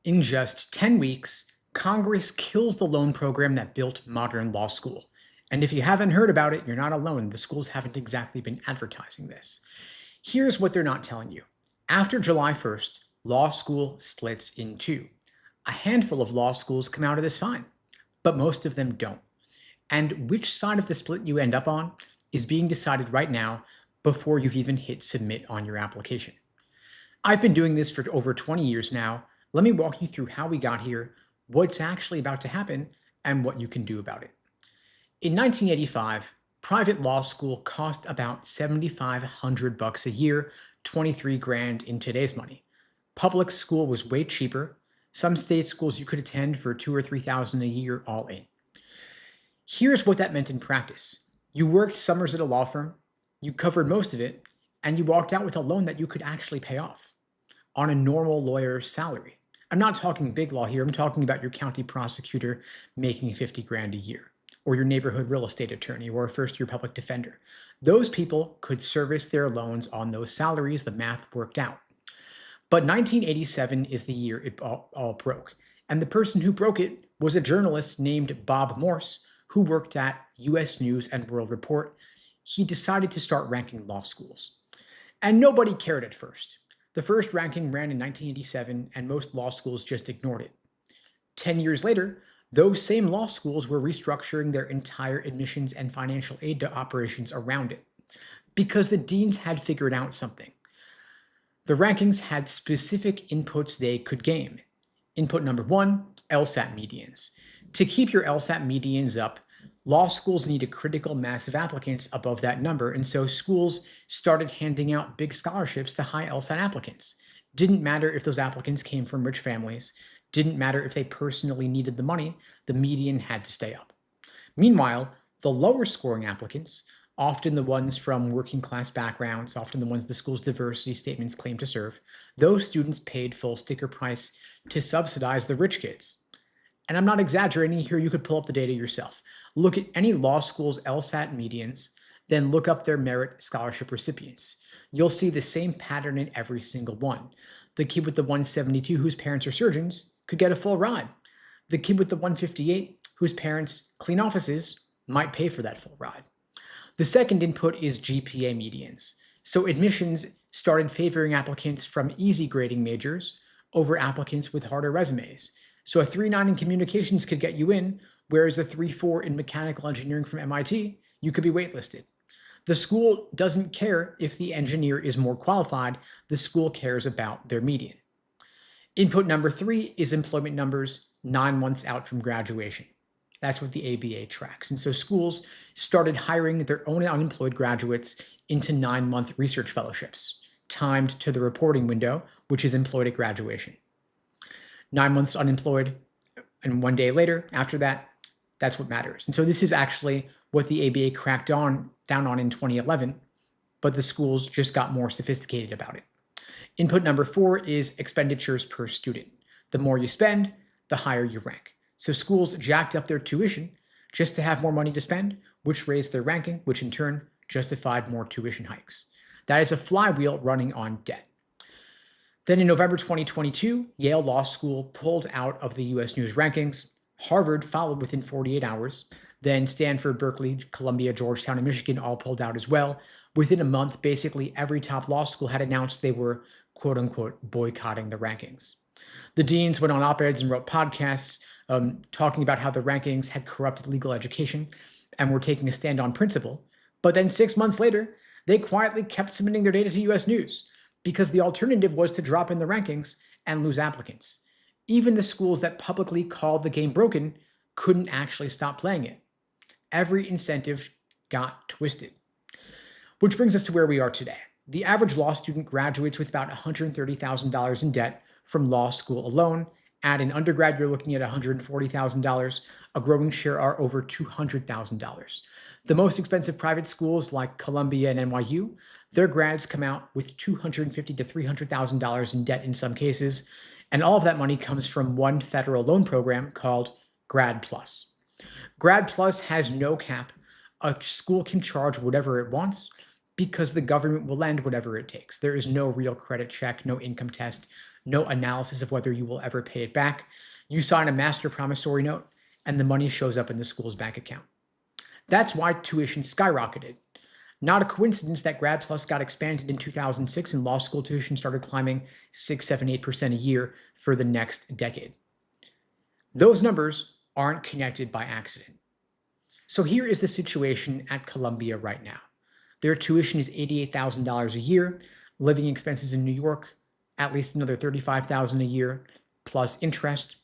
In just 10 weeks, Congress kills the loan program that built modern law school. And if you haven't heard about it, you're not alone. The schools haven't exactly been advertising this. Here's what they're not telling you. After July 1st, law school splits in two. A handful of law schools come out of this fine, but most of them don't. And which side of the split you end up on is being decided right now before you've even hit submit on your application. I've been doing this for over 20 years now. Let me walk you through how we got here, what's actually about to happen, and what you can do about it. In 1985, private law school cost about $7,500 a year, 23 grand in today's money. Public school was way cheaper. Some state schools you could attend for $2,000 or $3,000 a year all in. Here's what that meant in practice. You worked summers at a law firm, you covered most of it, and you walked out with a loan that you could actually pay off on a normal lawyer's salary. I'm not talking big law here. I'm talking about your county prosecutor making 50 grand a year, or your neighborhood real estate attorney, or a first-year public defender. Those people could service their loans on those salaries. The math worked out. But 1987 is the year it all broke. And the person who broke it was a journalist named Bob Morse, who worked at US News and World Report. He decided to start ranking law schools. And nobody cared at first. The first ranking ran in 1987, and most law schools just ignored it. 10 years later, those same law schools were restructuring their entire admissions and financial aid operations around it, because the deans had figured out something. The rankings had specific inputs they could game. Input number one, LSAT medians. To keep your LSAT medians up, law schools need a critical mass of applicants above that number, and so schools started handing out big scholarships to high LSAT applicants. Didn't matter if those applicants came from rich families, didn't matter if they personally needed the money, the median had to stay up. Meanwhile, the lower scoring applicants, often the ones from working class backgrounds, often the ones the school's diversity statements claim to serve, those students paid full sticker price to subsidize the rich kids. And I'm not exaggerating here, you could pull up the data yourself. Look at any law school's LSAT medians, then look up their merit scholarship recipients. You'll see the same pattern in every single one. The kid with the 172 whose parents are surgeons could get a full ride. The kid with the 158 whose parents clean offices might pay for that full ride. The second input is GPA medians. So admissions started favoring applicants from easy grading majors over applicants with harder resumes. So a 3.9 in communications could get you in, whereas a 3.4 in mechanical engineering from MIT, you could be waitlisted. The school doesn't care if the engineer is more qualified, the school cares about their median. Input number three is employment numbers 9 months out from graduation. That's what the ABA tracks. And so schools started hiring their own unemployed graduates into 9-month research fellowships, timed to the reporting window, which is employed at graduation. 9 months unemployed, and 1 day later, after that, that's what matters. And so this is actually what the ABA cracked down on in 2011, but the schools just got more sophisticated about it. Input number four is expenditures per student. The more you spend, the higher you rank. So schools jacked up their tuition just to have more money to spend, which raised their ranking, which in turn justified more tuition hikes. That is a flywheel running on debt. Then in November 2022, Yale Law School pulled out of the US News rankings. Harvard followed within 48 hours. Then Stanford, Berkeley, Columbia, Georgetown, and Michigan all pulled out as well. Within a month, basically every top law school had announced they were, quote unquote, boycotting the rankings. The deans went on op-eds and wrote podcasts talking about how the rankings had corrupted legal education and were taking a stand on principle. But then 6 months later, they quietly kept submitting their data to US News, because the alternative was to drop in the rankings and lose applicants. Even the schools that publicly called the game broken couldn't actually stop playing it. Every incentive got twisted. Which brings us to where we are today. The average law student graduates with about $130,000 in debt from law school alone. Add an undergrad, you're looking at $140,000. A growing share are over $200,000. The most expensive private schools like Columbia and NYU, their grads come out with $250,000 to $300,000 in debt in some cases, and all of that money comes from one federal loan program called Grad Plus. Grad Plus has no cap. A school can charge whatever it wants because the government will lend whatever it takes. There is no real credit check, no income test, no analysis of whether you will ever pay it back. You sign a master promissory note, and the money shows up in the school's bank account. That's why tuition skyrocketed. Not a coincidence that Grad Plus got expanded in 2006 and law school tuition started climbing 6, 7, 8% a year for the next decade. Those numbers aren't connected by accident. So here is the situation at Columbia right now. Their tuition is $88,000 a year, living expenses in New York, at least another $35,000 a year, plus interest,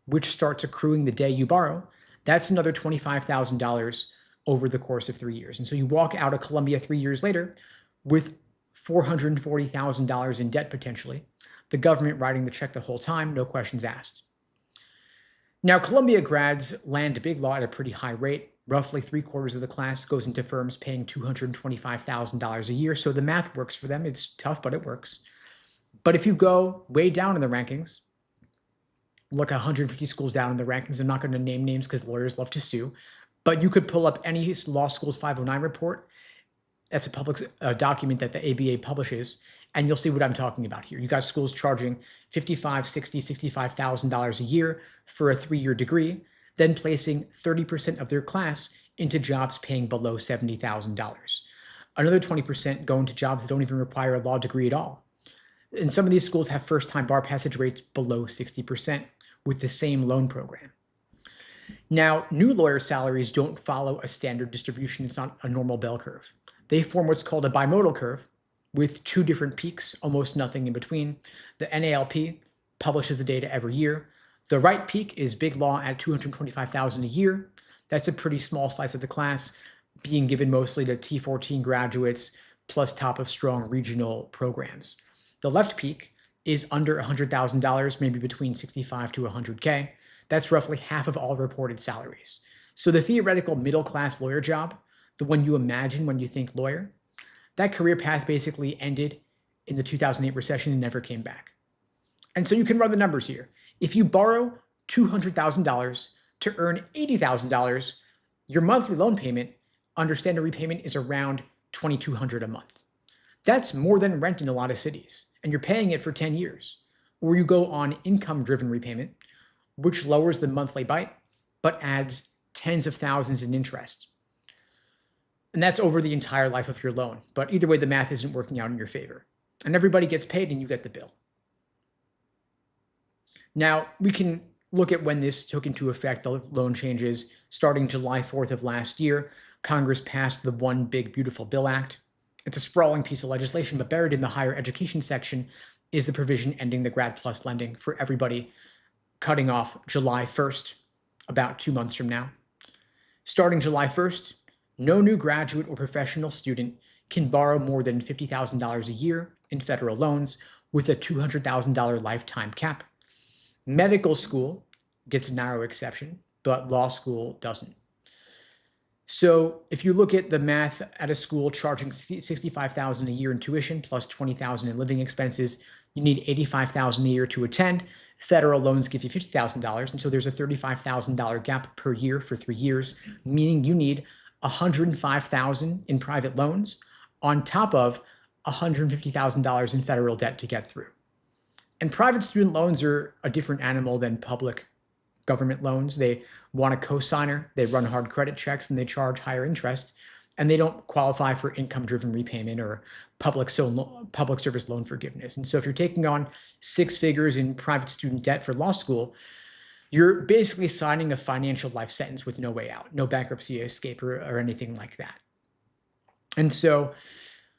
which starts accruing the day you borrow. That's another $25,000 over the course of 3 years. And so you walk out of Columbia 3 years later with $440,000 in debt potentially, the government writing the check the whole time, no questions asked. Now, Columbia grads land big law at a pretty high rate. Roughly 3/4 of the class goes into firms paying $225,000 a year, so the math works for them. It's tough, but it works. But if you go way down in the rankings, look 150 schools down in the rankings, I'm not going to name names because lawyers love to sue, but you could pull up any law school's 509 report. That's a public document that the ABA publishes, and you'll see what I'm talking about here. You got schools charging $55,000, $60,000, $65,000 a year for a 3-year degree, then placing 30% of their class into jobs paying below $70,000. Another 20% go into jobs that don't even require a law degree at all. And some of these schools have first-time bar passage rates below 60% with the same loan program. Now, new lawyer salaries don't follow a standard distribution. It's not a normal bell curve. They form what's called a bimodal curve with 2 different peaks, almost nothing in between. The NALP publishes the data every year. The right peak is big law at $225,000 a year. That's a pretty small slice of the class, being given mostly to T14 graduates plus top of strong regional programs. The left peak is under $100,000, maybe between $65,000 to $100,000. That's roughly half of all reported salaries. So the theoretical middle-class lawyer job, the one you imagine when you think lawyer, that career path basically ended in the 2008 recession and never came back. And so you can run the numbers here. If you borrow $200,000 to earn $80,000, your monthly loan payment under standard repayment is around $2,200 a month. That's more than rent in a lot of cities, and you're paying it for 10 years. Or you go on income-driven repayment, which lowers the monthly bite, but adds tens of thousands in interest. And that's over the entire life of your loan. But either way, the math isn't working out in your favor. And everybody gets paid and you get the bill. Now, we can look at when this took into effect, the loan changes. Starting July 4th of last year, Congress passed the One Big Beautiful Bill Act. It's a sprawling piece of legislation, but buried in the higher education section is the provision ending the Grad Plus lending for everybody, cutting off July 1st, about 2 months from now. Starting July 1st, no new graduate or professional student can borrow more than $50,000 a year in federal loans with a $200,000 lifetime cap. Medical school gets a narrow exception, but law school doesn't. So if you look at the math at a school charging $65,000 a year in tuition plus $20,000 in living expenses, you need $85,000 a year to attend. Federal loans give you $50,000, and so there's a $35,000 gap per year for 3 years, meaning you need $105,000 in private loans on top of $150,000 in federal debt to get through. And private student loans are a different animal than public government loans. They want a cosigner, they run hard credit checks, and they charge higher interest, and they don't qualify for income-driven repayment or public service loan forgiveness. And so if you're taking on 6 figures in private student debt for law school, you're basically signing a financial life sentence with no way out, no bankruptcy escape or anything like that. And so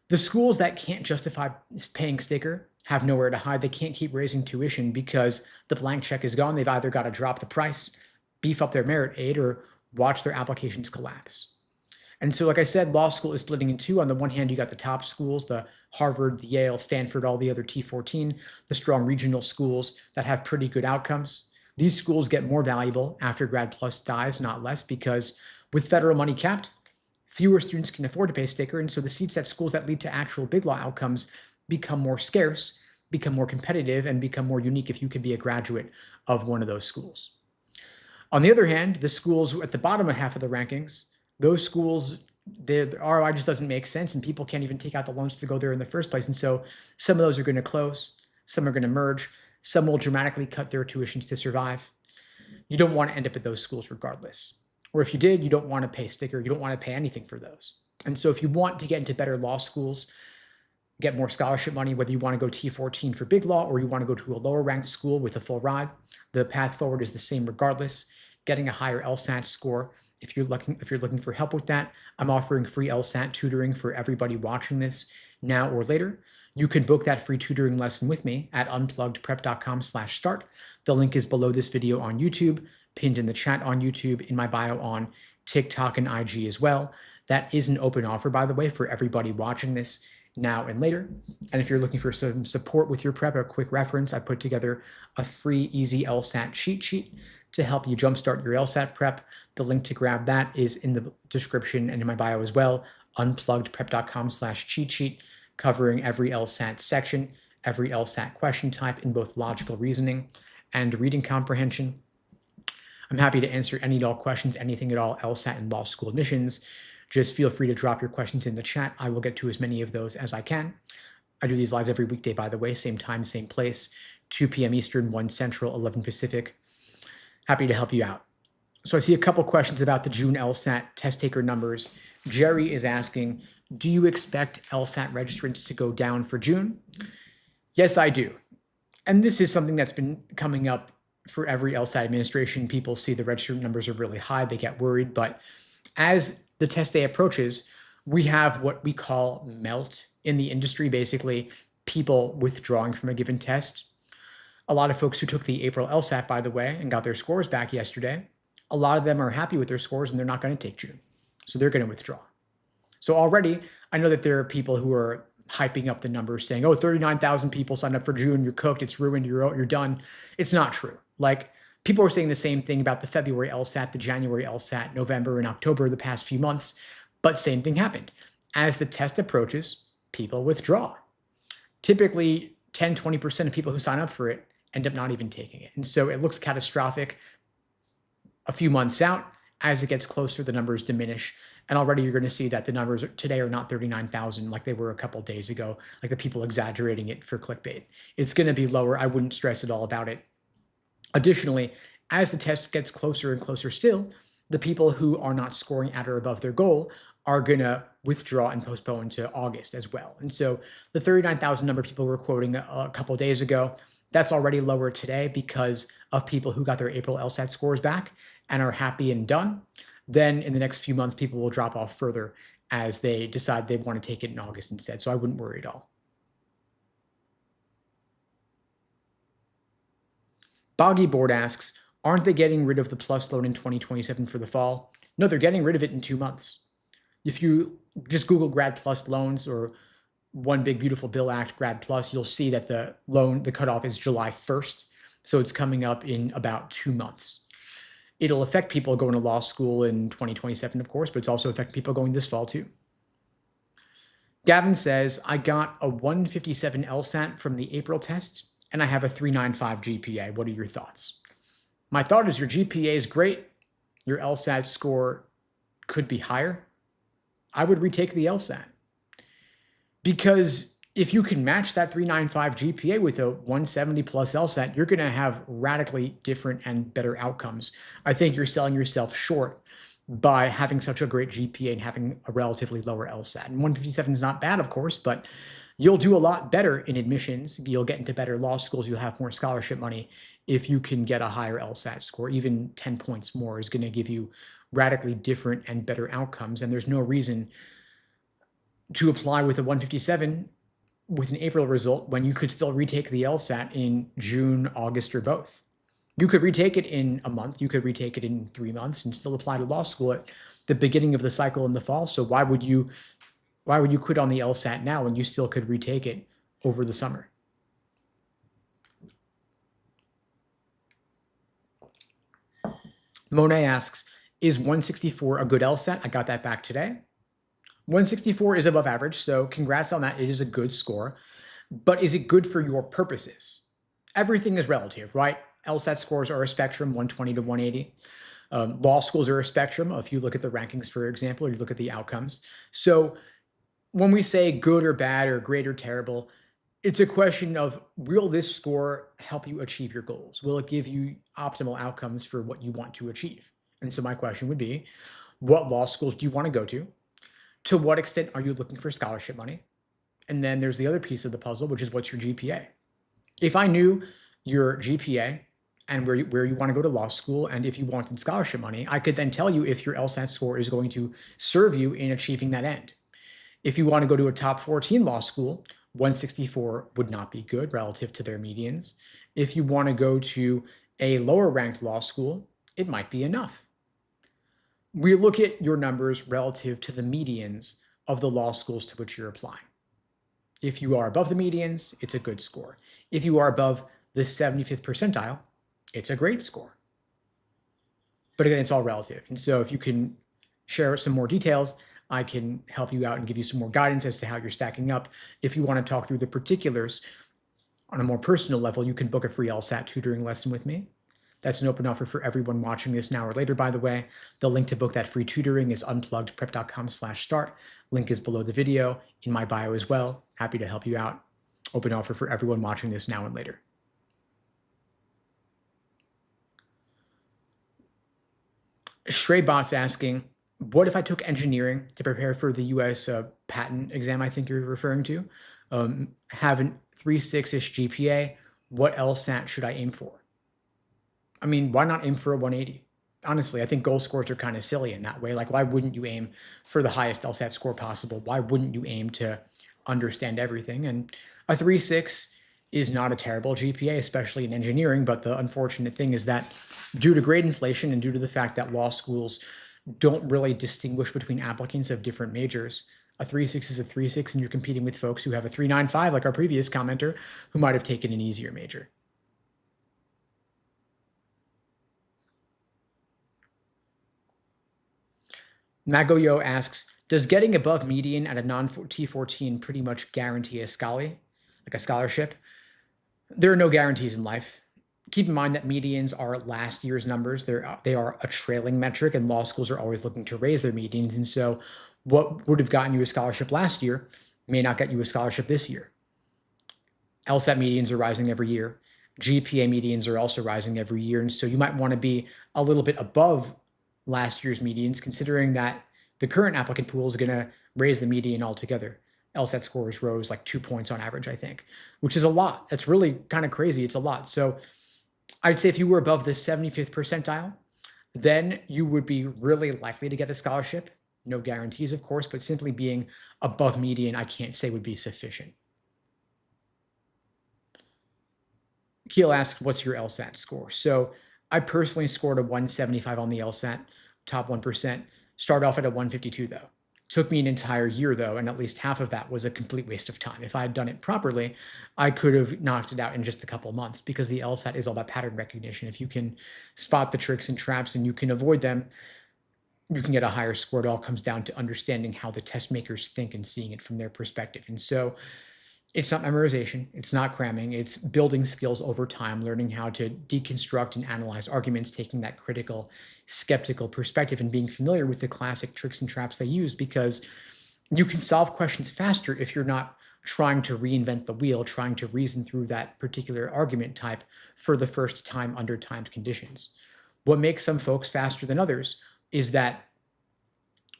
the schools that can't justify paying sticker have nowhere to hide. They can't keep raising tuition because the blank check is gone. They've either got to drop the price, beef up their merit aid, or watch their applications collapse. And so, like I said, law school is splitting in 2. On the one hand, you got the top schools, the Harvard, the Yale, Stanford, all the other T14, the strong regional schools that have pretty good outcomes. These schools get more valuable after Grad Plus dies, not less, because with federal money capped, fewer students can afford to pay sticker. And so the seats at schools that lead to actual big law outcomes become more scarce, become more competitive, and become more unique if you can be a graduate of one of those schools. On the other hand, the schools at the bottom half of the rankings, those schools, the ROI just doesn't make sense, and people can't even take out the loans to go there in the first place. And so some of those are going to close, some are going to merge. Some will dramatically cut their tuitions to survive. You don't want to end up at those schools regardless. Or if you did, you don't want to pay sticker. You don't want to pay anything for those. And so if you want to get into better law schools, get more scholarship money, whether you want to go T14 for big law or you want to go to a lower ranked school with a full ride, the path forward is the same regardless. Getting a higher LSAT score. If you're looking for help with that, I'm offering free LSAT tutoring for everybody watching this now or later. You can book that free tutoring lesson with me at unpluggedprep.com/start. The link is below this video on YouTube, pinned in the chat on YouTube, in my bio on TikTok and IG as well. That is an open offer, by the way, for everybody watching this now and later. And if you're looking for some support with your prep, a quick reference, I put together a free easy LSAT cheat sheet to help you jumpstart your LSAT prep. The link to grab that is in the description and in my bio as well, unpluggedprep.com/cheat sheet, covering every LSAT section, every LSAT question type in both logical reasoning and reading comprehension. I'm happy to answer any and all questions, anything at all, LSAT and law school admissions. Just feel free to drop your questions in the chat. I will get to as many of those as I can. I do these lives every weekday, by the way, same time, same place, 2 p.m. Eastern, 1 Central, 11 Pacific. Happy to help you out. So I see a couple questions about the June LSAT test taker numbers. Jerry is asking, do you expect LSAT registrants to go down for June? Yes, I do. And this is something that's been coming up for every LSAT administration. People see the registrant numbers are really high, they get worried, but as the test day approaches, we have what we call melt in the industry, basically people withdrawing from a given test. A lot of folks who took the April LSAT, by the way, and got their scores back yesterday, a lot of them are happy with their scores and they're not going to take June. So they're going to withdraw. So already, I know that there are people who are hyping up the numbers saying, oh, 39,000 people signed up for June, you're cooked, it's ruined, you're done. It's not true. Like, people are saying the same thing about the February LSAT, the January LSAT, November and October, the past few months, but same thing happened. As the test approaches, people withdraw. Typically, 10, 20% of people who sign up for it end up not even taking it. And so it looks catastrophic a few months out. As it gets closer, the numbers diminish. And already you're going to see that the numbers today are not 39,000 like they were a couple days ago, like the people exaggerating it for clickbait. It's going to be lower. I wouldn't stress at all about it. Additionally, as the test gets closer and closer still, the people who are not scoring at or above their goal are going to withdraw and postpone to August as well. And so the 39,000 number people were quoting a couple days ago, that's already lower today because of people who got their April LSAT scores back and are happy and done. Then in the next few months, people will drop off further as they decide they want to take it in August instead. So I wouldn't worry at all. Boggy Board asks, aren't they getting rid of the plus loan in 2027 for the fall? No, they're getting rid of it in 2 months. If you just Google grad plus loans or One Big Beautiful Bill Act grad plus, you'll see that the cutoff is July 1st. So it's coming up in about 2 months. It'll affect people going to law school in 2027, of course, but it's also affecting people going this fall too. Gavin says, I got a 157 LSAT from the April test, and I have a 395 GPA. What are your thoughts? My thought is your GPA is great. Your LSAT score could be higher. I would retake the LSAT. Because if you can match that 395 GPA with a 170 plus LSAT, you're going to have radically different and better outcomes. I think you're selling yourself short by having such a great GPA and having a relatively lower LSAT. And 157 is not bad, of course, but you'll do a lot better in admissions. You'll get into better law schools. You'll have more scholarship money if you can get a higher LSAT score. Even 10 points more is going to give you radically different and better outcomes. And there's no reason to apply with a 157 with an April result when you could still retake the LSAT in June, August, or both. You could retake it in a month. You could retake it in 3 months and still apply to law school at the beginning of the cycle in the fall. So why would you quit on the LSAT now when you still could retake it over the summer? Monet asks, is 164 a good LSAT? I got that back today. 164 is above average, so congrats on that. It is a good score. But is it good for your purposes? Everything is relative, right? LSAT scores are a spectrum, 120 to 180. Law schools are a spectrum, if you look at the rankings, for example, or you look at the outcomes. So when we say good or bad or great or terrible, It's a question of, will this score help you achieve your goals? Will it give you optimal outcomes for what you want to achieve? And so my question would be, what law schools do you want to go to? To what extent are you looking for scholarship money? And then there's the other piece of the puzzle, which is, what's your GPA? If I knew your GPA and where you want to go to law school, and if you wanted scholarship money, I could then tell you if your LSAT score is going to serve you in achieving that end. If you want to go to a top 14 law school, 164 would not be good relative to their medians. If you want to go to a lower ranked law school, it might be enough. We look at your numbers relative to the medians of the law schools to which you're applying. If you are above the medians, it's a good score. If you are above the 75th percentile, it's a great score. But again, it's all relative. And so if you can share some more details, I can help you out and give you some more guidance as to how you're stacking up. If you want to talk through the particulars on a more personal level, you can book a free LSAT tutoring lesson with me. That's an open offer for everyone watching this now or later, by the way. The link to book that free tutoring is unpluggedprep.com/start. Link is below the video, in my bio as well. Happy to help you out. Open offer for everyone watching this now and later. Shreybot's asking, what if I took engineering to prepare for the US patent exam I think you're referring to? Have a 3.6-ish GPA. What LSAT should I aim for? I mean, why not aim for a 180? Honestly, I think goal scores are kind of silly in that way. Like, why wouldn't you aim for the highest LSAT score possible? Why wouldn't you aim to understand everything? And a 3.6 is not a terrible GPA, especially in engineering. But the unfortunate thing is that due to grade inflation and due to the fact that law schools don't really distinguish between applicants of different majors, a 3.6 is a 3.6, and you're competing with folks who have a 3.95, like our previous commenter, who might have taken an easier major. Magoyo asks, does getting above median at a non-T14 pretty much guarantee a scholarship? There are no guarantees in life. Keep in mind that medians are last year's numbers. They are a trailing metric, and law schools are always looking to raise their medians. And so what would have gotten you a scholarship last year may not get you a scholarship this year. LSAT medians are rising every year. GPA medians are also rising every year. And so you might want to be a little bit above last year's medians, considering that the current applicant pool is going to raise the median altogether. LSAT scores rose like 2 points on average, I think, which is a lot. That's really kind of crazy. It's a lot. So I'd say if you were above the 75th percentile, then you would be really likely to get a scholarship. No guarantees, of course, but simply being above median, I can't say would be sufficient. Keel asks, what's your LSAT score? So I personally scored a 175 on the LSAT, top 1%. Started off at a 152, though. Took me an entire year, though, and at least half of that was a complete waste of time. If I had done it properly, I could have knocked it out in just a couple months, because the LSAT is all about pattern recognition. If you can spot the tricks and traps and you can avoid them, you can get a higher score. It all comes down to understanding how the test makers think and seeing it from their perspective. And so it's not memorization, it's not cramming, it's building skills over time, learning how to deconstruct and analyze arguments, taking that critical, skeptical perspective and being familiar with the classic tricks and traps they use, because you can solve questions faster if you're not trying to reinvent the wheel, trying to reason through that particular argument type for the first time under timed conditions. What makes some folks faster than others is that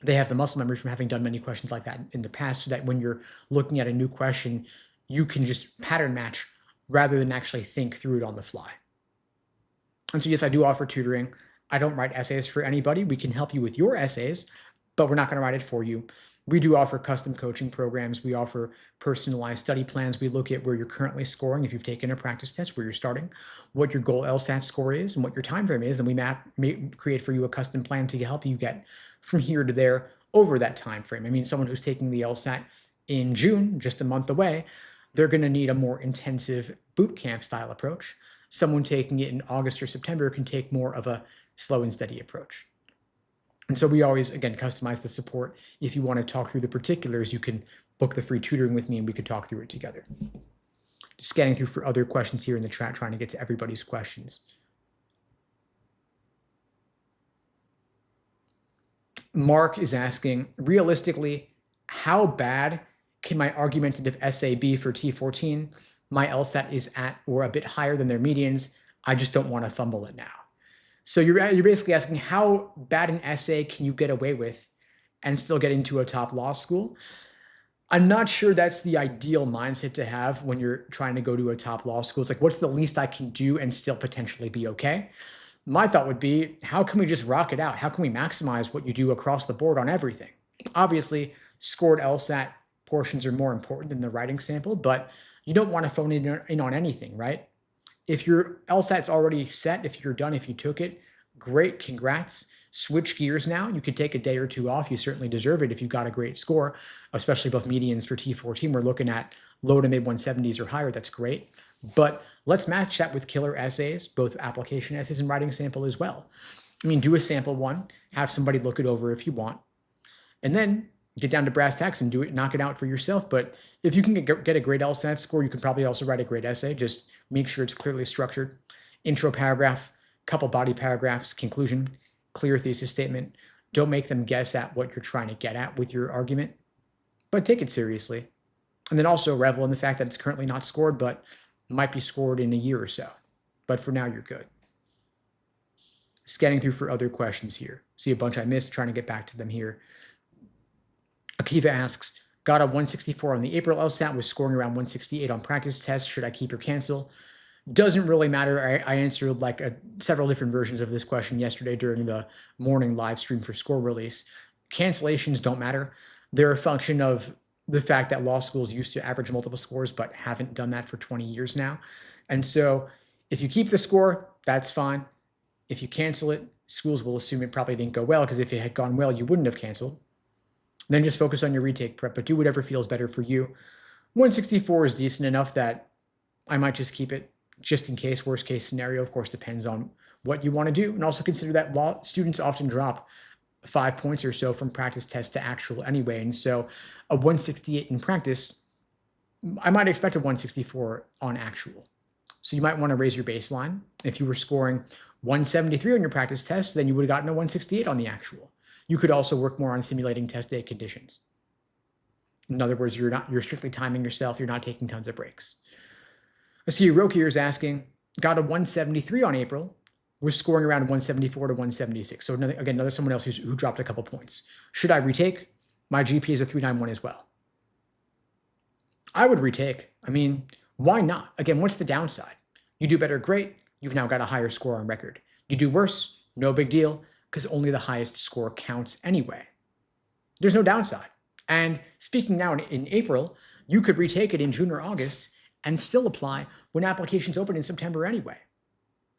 they have the muscle memory from having done many questions like that in the past, so that when you're looking at a new question, you can just pattern match rather than actually think through it on the fly. And so, yes, I do offer tutoring. I don't write essays for anybody. We can help you with your essays, but we're not going to write it for you. We do offer custom coaching programs. We offer personalized study plans. We look at where you're currently scoring, if you've taken a practice test, where you're starting, what your goal LSAT score is, and what your time frame is. Then we create for you a custom plan to help you get from here to there over that time frame. I mean, someone who's taking the LSAT in June, just a month away, they're going to need a more intensive boot camp style approach. Someone taking it in August or September can take more of a slow and steady approach. And so we always, again, customize the support. If you want to talk through the particulars, you can book the free tutoring with me and we could talk through it together. Just scanning through for other questions here in the chat, trying to get to everybody's questions. Mark is asking, realistically, how bad Can my argumentative essay be for T14? My LSAT is at or a bit higher than their medians. I just don't want to fumble it now. So you're basically asking, how bad an essay can you get away with and still get into a top law school? I'm not sure that's the ideal mindset to have when you're trying to go to a top law school. It's like, what's the least I can do and still potentially be okay? My thought would be, how can we just rock it out? How can we maximize what you do across the board on everything? Obviously, scored LSAT portions are more important than the writing sample, but you don't want to phone in on anything, right? If your LSAT's already set, if you're done, if you took it, great, congrats. Switch gears now. You could take a day or two off. You certainly deserve it if you got a great score, especially above medians for T14. We're looking at low to mid 170s or higher. That's great. But let's match that with killer essays, both application essays and writing sample as well. I mean, do a sample one, have somebody look it over if you want, and then get down to brass tacks and do it, knock it out for yourself. But if you can get a great LSAT score, you can probably also write a great essay. Just make sure it's clearly structured. Intro paragraph, couple body paragraphs, conclusion, clear thesis statement. Don't make them guess at what you're trying to get at with your argument, but take it seriously. And then also revel in the fact that it's currently not scored, but might be scored in a year or so. But for now, you're good. Scanning through for other questions here. See a bunch I missed, trying to get back to them here. Akiva asks, got a 164 on the April LSAT, was scoring around 168 on practice tests. Should I keep or cancel? Doesn't really matter. I answered like several different versions of this question yesterday during the morning live stream for score release. Cancellations don't matter. They're a function of the fact that law schools used to average multiple scores, but haven't done that for 20 years now. And so if you keep the score, that's fine. If you cancel it, schools will assume it probably didn't go well, because if it had gone well, you wouldn't have canceled. Then just focus on your retake prep, but do whatever feels better for you. 164 is decent enough that I might just keep it just in case. Worst case scenario, of course, depends on what you want to do. And also consider that law students often drop 5 points or so from practice test to actual anyway. And so a 168 in practice, I might expect a 164 on actual. So you might want to raise your baseline. If you were scoring 173 on your practice test, then you would have gotten a 168 on the actual. You could also work more on simulating test day conditions. In other words, you're strictly timing yourself. You're not taking tons of breaks. I see Roki is asking, got a 173 on April, was scoring around 174 to 176. So another someone else who dropped a couple points. Should I retake? My GPA is a 391 as well. I would retake. I mean, why not? Again, what's the downside? You do better, great. You've now got a higher score on record. You do worse, no big deal, because only the highest score counts anyway. There's no downside. And speaking now in April, you could retake it in June or August and still apply when applications open in September anyway.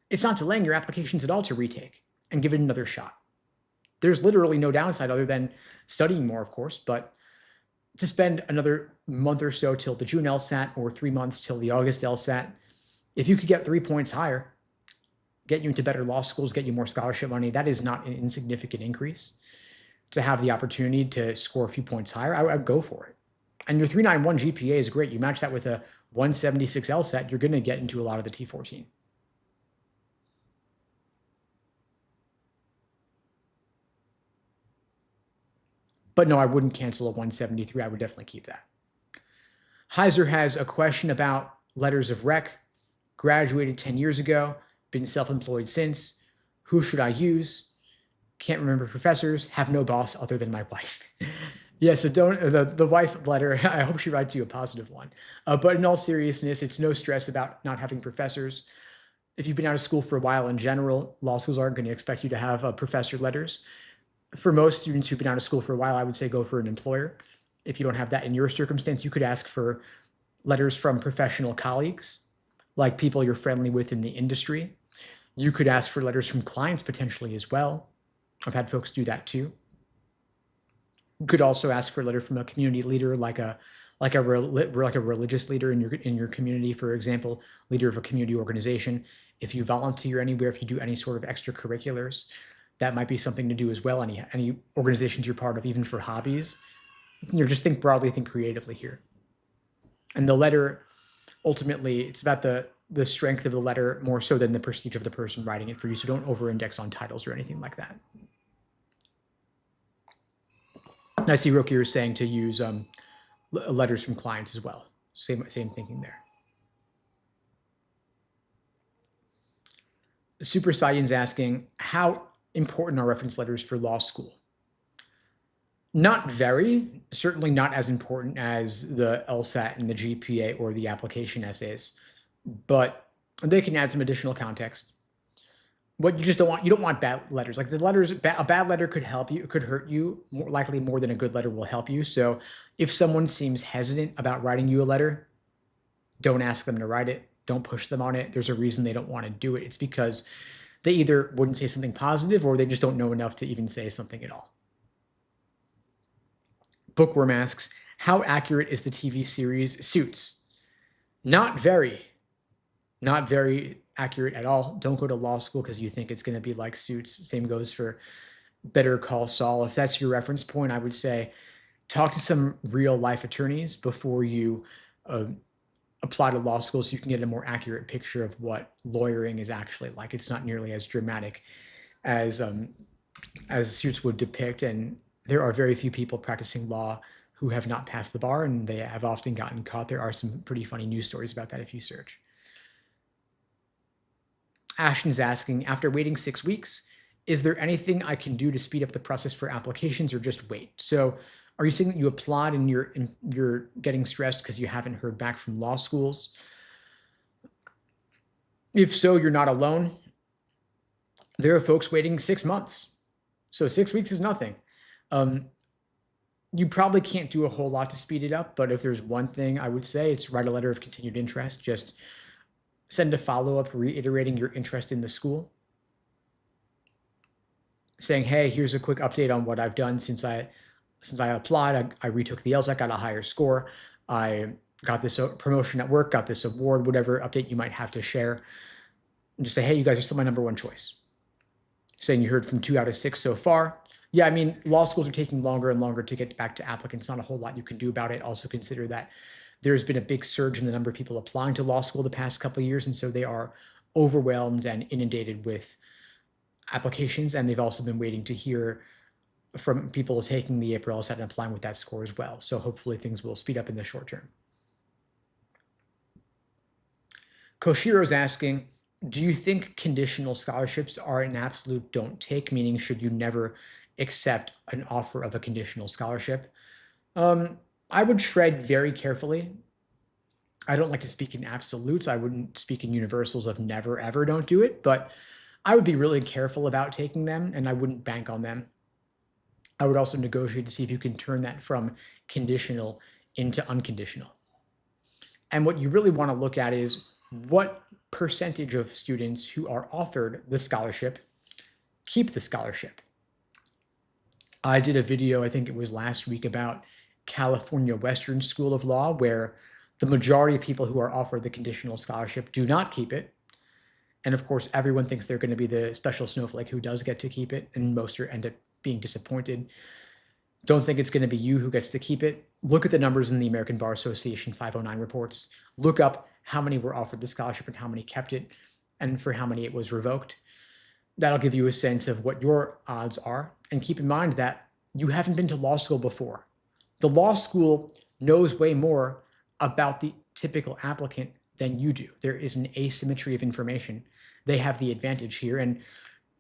It's not delaying your applications at all to retake and give it another shot. There's literally no downside other than studying more, of course, but to spend another month or so till the June LSAT or 3 months till the August LSAT, if you could get 3 points higher, get you into better law schools, get you more scholarship money, that is not an insignificant increase. To have the opportunity to score a few points higher, I would go for it. And your 391 GPA is great. You match that with a 176 LSAT, you're going to get into a lot of the T14. But no, I wouldn't cancel a 173. I would definitely keep that. Heiser has a question about letters of rec. Graduated 10 years ago, been self-employed since. Who should I use? Can't remember professors, have no boss other than my wife. Yeah, so the wife letter, I hope she writes you a positive one. But in all seriousness, it's no stress about not having professors. If you've been out of school for a while in general, law schools aren't going to expect you to have professor letters. For most students who've been out of school for a while, I would say go for an employer. If you don't have that in your circumstance, you could ask for letters from professional colleagues, like people you're friendly with in the industry. You could ask for letters from clients potentially as well. I've had folks do that too. You could also ask for a letter from a community leader, like a religious leader in your community, for example, leader of a community organization. If you volunteer anywhere, if you do any sort of extracurriculars, that might be something to do as well. Any organizations you're part of, even for hobbies. Just think broadly, think creatively here. And the letter, ultimately, it's about the strength of the letter more so than the prestige of the person writing it for you. So don't over-index on titles or anything like that. I see Roki is saying to use letters from clients as well. Same thinking there. Super Saiyan's asking, how important are reference letters for law school? Not very, certainly not as important as the LSAT and the GPA or the application essays, but they can add some additional context. What you just don't want, you don't want bad letters. Like the letters, a bad letter could help you, could hurt you, more likely more than a good letter will help you. So if someone seems hesitant about writing you a letter, don't ask them to write it. Don't push them on it. There's a reason they don't want to do it. It's because they either wouldn't say something positive or they just don't know enough to even say something at all. Bookworm asks, how accurate is the TV series Suits? Not very accurate at all. Don't go to law school because you think it's going to be like Suits. Same goes for Better Call Saul. If that's your reference point, I would say talk to some real life attorneys before you apply to law school so you can get a more accurate picture of what lawyering is actually like. It's not nearly as dramatic as Suits would depict, and there are very few people practicing law who have not passed the bar, and they have often gotten caught. There are some pretty funny news stories about that if you search. Ashton's asking, after waiting 6 weeks, is there anything I can do to speed up the process for applications or just wait? So are you saying that you applied and you're getting stressed because you haven't heard back from law schools? If so, you're not alone. There are folks waiting 6 months. So 6 weeks is nothing. You probably can't do a whole lot to speed it up, but if there's one thing I would say, it's write a letter of continued interest. Just send a follow-up reiterating your interest in the school, saying, hey, here's a quick update on what I've done since I applied. I retook the LSAT, got a higher score. I got this promotion at work, got this award, whatever update you might have to share. And just say, hey, you guys are still my number one choice. Saying you heard from 2 out of 6 so far. Yeah, I mean, law schools are taking longer and longer to get back to applicants. Not a whole lot you can do about it. Also consider that there's been a big surge in the number of people applying to law school the past couple of years, and so they are overwhelmed and inundated with applications, and they've also been waiting to hear from people taking the April LSAT and applying with that score as well. So hopefully things will speed up in the short term. Koshiro's asking, do you think conditional scholarships are an absolute don't take, meaning should you never accept an offer of a conditional scholarship? I would tread very carefully. I don't like to speak in absolutes. I wouldn't speak in universals of never, ever don't do it, but I would be really careful about taking them and I wouldn't bank on them. I would also negotiate to see if you can turn that from conditional into unconditional. And what you really want to look at is what percentage of students who are offered the scholarship keep the scholarship. I did a video, I think it was last week, about California Western School of Law, where the majority of people who are offered the conditional scholarship do not keep it. And of course, everyone thinks they're going to be the special snowflake who does get to keep it, and most end up being disappointed. Don't think it's going to be you who gets to keep it. Look at the numbers in the American Bar Association 509 reports. Look up how many were offered the scholarship and how many kept it, and for how many it was revoked. That'll give you a sense of what your odds are. And keep in mind that you haven't been to law school before. The law school knows way more about the typical applicant than you do. There is an asymmetry of information. They have the advantage here, and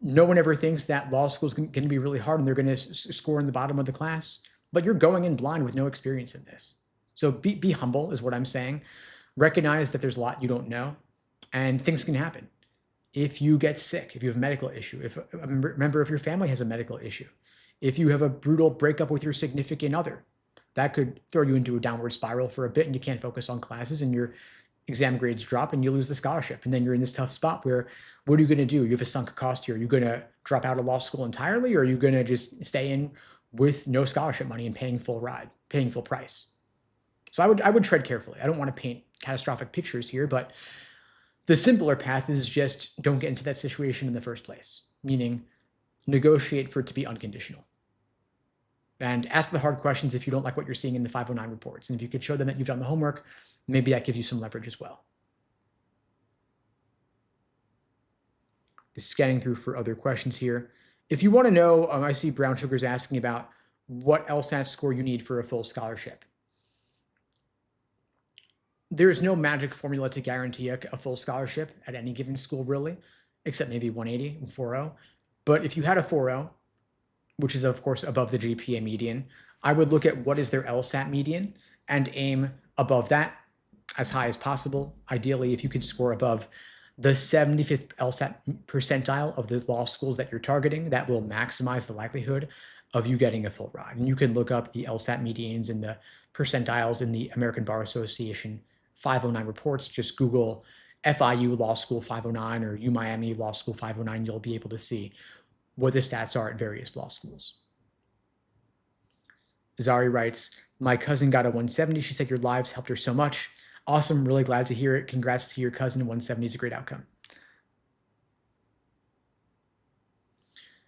no one ever thinks that law school is going to be really hard and they're going to score in the bottom of the class, but you're going in blind with no experience in this. So be humble is what I'm saying. Recognize that there's a lot you don't know, and things can happen. If you get sick, if you have a medical issue, if a member of your family has a medical issue, if you have a brutal breakup with your significant other, that could throw you into a downward spiral for a bit and you can't focus on classes and your exam grades drop and you lose the scholarship. And then you're in this tough spot where, what are you going to do? You have a sunk cost here. Are you going to drop out of law school entirely, or are you going to just stay in with no scholarship money and paying full price? So I would tread carefully. I don't want to paint catastrophic pictures here, but the simpler path is just don't get into that situation in the first place, meaning negotiate for it to be unconditional. And ask the hard questions if you don't like what you're seeing in the 509 reports. And if you could show them that you've done the homework, maybe that gives you some leverage as well. Just scanning through for other questions here. If you want to know, I see Brown Sugar's asking about what LSAT score you need for a full scholarship. There's no magic formula to guarantee a full scholarship at any given school, really, except maybe 180 and 4.0. But if you had a 4.0, which is of course above the GPA median, I would look at what is their LSAT median and aim above that as high as possible. Ideally, if you can score above the 75th LSAT percentile of the law schools that you're targeting, that will maximize the likelihood of you getting a full ride. And you can look up the LSAT medians and the percentiles in the American Bar Association 509 reports. Just Google FIU Law School 509 or UMiami Law School 509. You'll be able to see what the stats are at various law schools. Zari writes, my cousin got a 170. She said your lives helped her so much. Awesome. Really glad to hear it. Congrats to your cousin. 170 is a great outcome.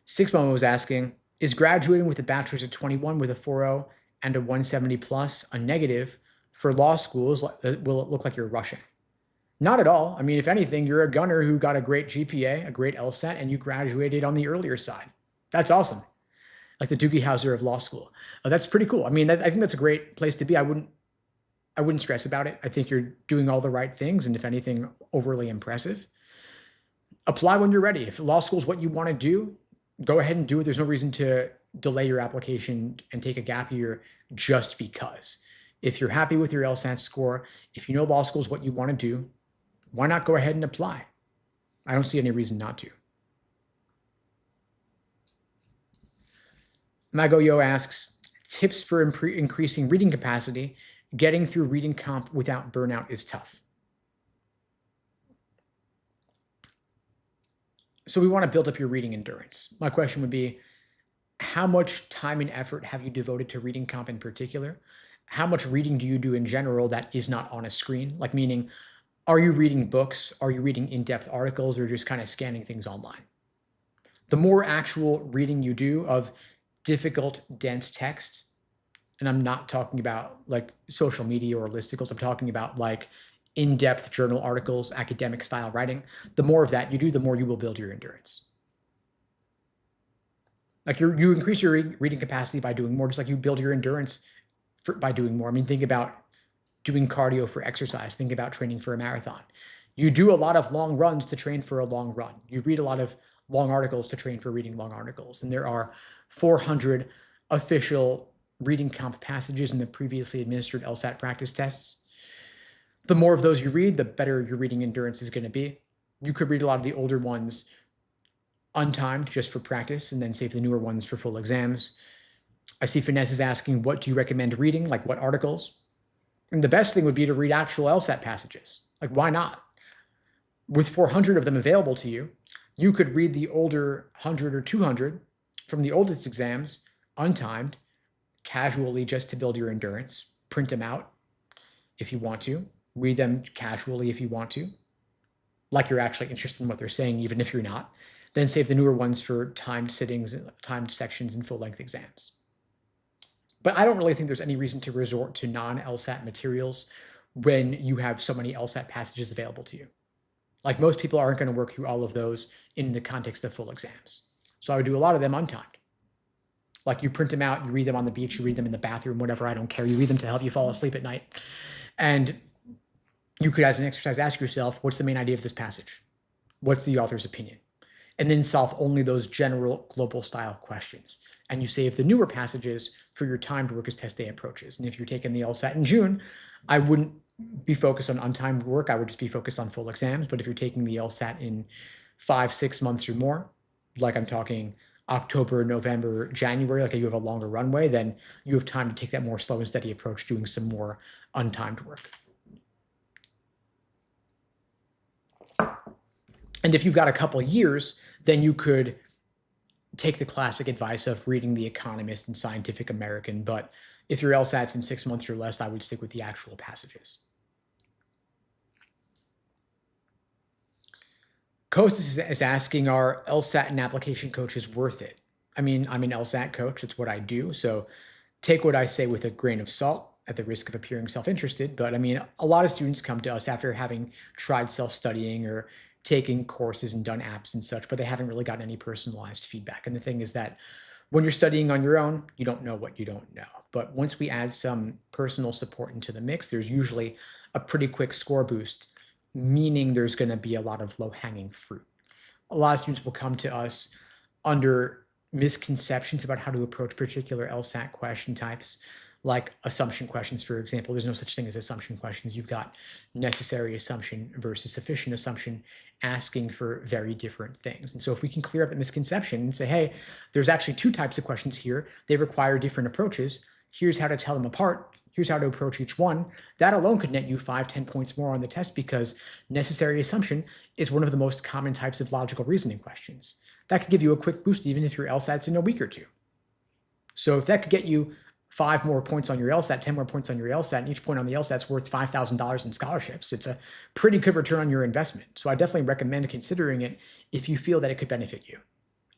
6-1 was asking, is graduating with a bachelor's at 21 with a 4.0 and a 170 plus a negative for law schools? Will it look like you're rushing? Not at all. I mean, if anything, you're a gunner who got a great GPA, a great LSAT, and you graduated on the earlier side. That's awesome. Like the Doogie Howser of law school. That's pretty cool. I mean, I think that's a great place to be. I wouldn't stress about it. I think you're doing all the right things, and if anything, overly impressive. Apply when you're ready. If law school is what you want to do, go ahead and do it. There's no reason to delay your application and take a gap year just because. If you're happy with your LSAT score, if you know law school is what you want to do, why not go ahead and apply? I don't see any reason not to. Mago Yo asks, tips for increasing reading capacity. Getting through reading comp without burnout is tough. So we want to build up your reading endurance. My question would be, how much time and effort have you devoted to reading comp in particular? How much reading do you do in general that is not on a screen? Like meaning, are you reading books? Are you reading in-depth articles or just kind of scanning things online? The more actual reading you do of difficult, dense text, and I'm not talking about like social media or listicles, I'm talking about like in-depth journal articles, academic style writing, the more of that you do, the more you will build your endurance. Like you increase your reading capacity by doing more, just like you build your endurance by doing more. I mean, think about doing cardio for exercise. Think about training for a marathon. You do a lot of long runs to train for a long run. You read a lot of long articles to train for reading long articles. And there are 400 official reading comp passages in the previously administered LSAT practice tests. The more of those you read, the better your reading endurance is going to be. You could read a lot of the older ones untimed just for practice and then save the newer ones for full exams. I see Finesse is asking, what do you recommend reading? Like what articles? And the best thing would be to read actual LSAT passages. Like, why not? With 400 of them available to you, you could read the older 100 or 200 from the oldest exams, untimed, casually just to build your endurance. Print them out if you want to. Read them casually if you want to. Like you're actually interested in what they're saying, even if you're not. Then save the newer ones for timed sittings, timed sections, and full-length exams. But I don't really think there's any reason to resort to non-LSAT materials when you have so many LSAT passages available to you. Like most people aren't going to work through all of those in the context of full exams. So I would do a lot of them untimed. Like you print them out, you read them on the beach, you read them in the bathroom, whatever, I don't care. You read them to help you fall asleep at night. And you could, as an exercise, ask yourself, what's the main idea of this passage? What's the author's opinion? And then solve only those general global style questions. And you save the newer passages for your timed work as test day approaches. And if you're taking the LSAT in June, I wouldn't be focused on untimed work. I would just be focused on full exams. But if you're taking the LSAT in 5-6 months or more, like I'm talking October, November, January, like you have a longer runway, then you have time to take that more slow and steady approach, doing some more untimed work. And if you've got a couple years, then you could take the classic advice of reading The Economist and Scientific American. But if your LSAT's in 6 months or less, I would stick with the actual passages. Costas is asking, are LSAT and application coaches worth it? I mean, I'm an LSAT coach. It's what I do. So take what I say with a grain of salt at the risk of appearing self-interested. But I mean, a lot of students come to us after having tried self-studying or taking courses and done apps and such, but they haven't really gotten any personalized feedback. And the thing is that when you're studying on your own, you don't know what you don't know. But once we add some personal support into the mix, there's usually a pretty quick score boost, meaning there's going to be a lot of low-hanging fruit. A lot of students will come to us under misconceptions about how to approach particular LSAT question types, like assumption questions, for example. There's no such thing as assumption questions. You've got necessary assumption versus sufficient assumption asking for very different things. And so if we can clear up that misconception and say, hey, there's actually two types of questions here. They require different approaches. Here's how to tell them apart. Here's how to approach each one. That alone could net you 5-10 points more on the test because necessary assumption is one of the most common types of logical reasoning questions. That could give you a quick boost even if your LSAT's in a week or two. So if that could get you 5 more points on your LSAT, 10 more points on your LSAT, and each point on the LSAT's worth $5,000 in scholarships, it's a pretty good return on your investment. So I definitely recommend considering it if you feel that it could benefit you.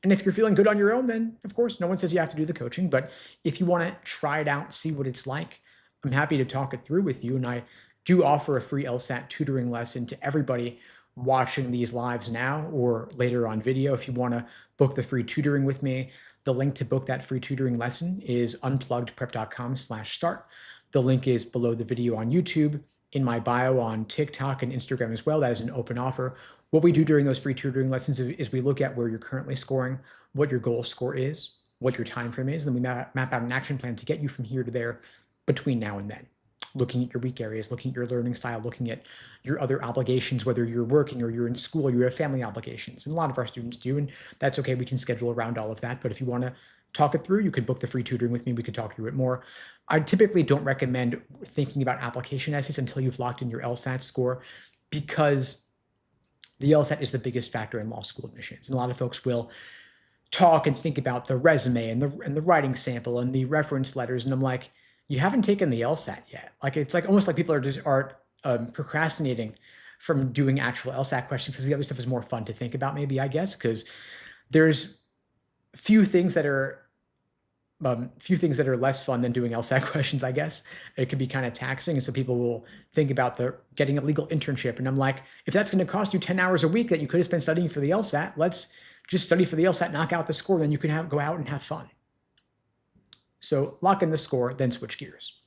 And if you're feeling good on your own, then of course, no one says you have to do the coaching, but if you want to try it out, see what it's like, I'm happy to talk it through with you. And I do offer a free LSAT tutoring lesson to everybody watching these lives now or later on video. If you want to book the free tutoring with me, the link to book that free tutoring lesson is unpluggedprep.com/start. The link is below the video on YouTube, in my bio on TikTok and Instagram as well. That is an open offer. What we do during those free tutoring lessons is we look at where you're currently scoring, what your goal score is, what your time frame is, and then we map out an action plan to get you from here to there between now and then. Looking at your weak areas, looking at your learning style, looking at your other obligations, whether you're working or you're in school or you have family obligations. And a lot of our students do, and that's okay. We can schedule around all of that. But if you want to talk it through, you can book the free tutoring with me. We could talk through it more. I typically don't recommend thinking about application essays until you've locked in your LSAT score because the LSAT is the biggest factor in law school admissions. And a lot of folks will talk and think about the resume and the writing sample and the reference letters. And I'm like, you haven't taken the LSAT yet. Like it's like almost like people are procrastinating from doing actual LSAT questions because the other stuff is more fun to think about, maybe, I guess, because there's few things that are less fun than doing LSAT questions, I guess. It can be kind of taxing. And so people will think about getting a legal internship. And I'm like, if that's going to cost you 10 hours a week that you could have spent studying for the LSAT, let's just study for the LSAT, knock out the score, then you can go out and have fun. So lock in the score, then switch gears.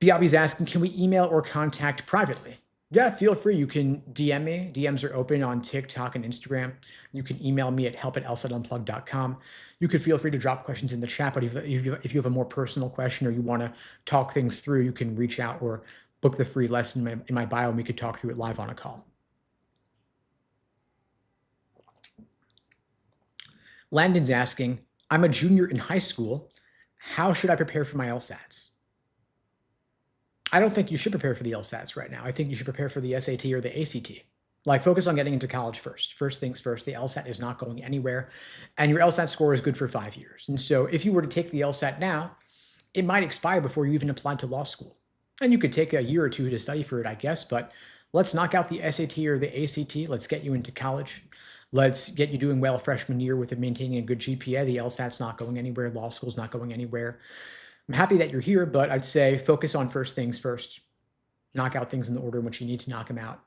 Biabi's asking, can we email or contact privately? Yeah, feel free. You can DM me. DMs are open on TikTok and Instagram. You can email me at help@lsatunplugged.com. You could feel free to drop questions in the chat, but if you have a more personal question or you want to talk things through, you can reach out or book the free lesson in my bio and we could talk through it live on a call. Landon's asking, I'm a junior in high school. How should I prepare for my LSATs? I don't think you should prepare for the LSATs right now. I think you should prepare for the SAT or the ACT. Like, focus on getting into college first. First things first, the LSAT is not going anywhere, and your LSAT score is good for 5 years. And so if you were to take the LSAT now, it might expire before you even apply to law school. And you could take a year or two to study for it, I guess, but let's knock out the SAT or the ACT. Let's get you into college. Let's get you doing well freshman year with maintaining a good GPA. The LSAT's not going anywhere. Law school's not going anywhere. I'm happy that you're here, but I'd say focus on first things first. Knock out things in the order in which you need to knock them out.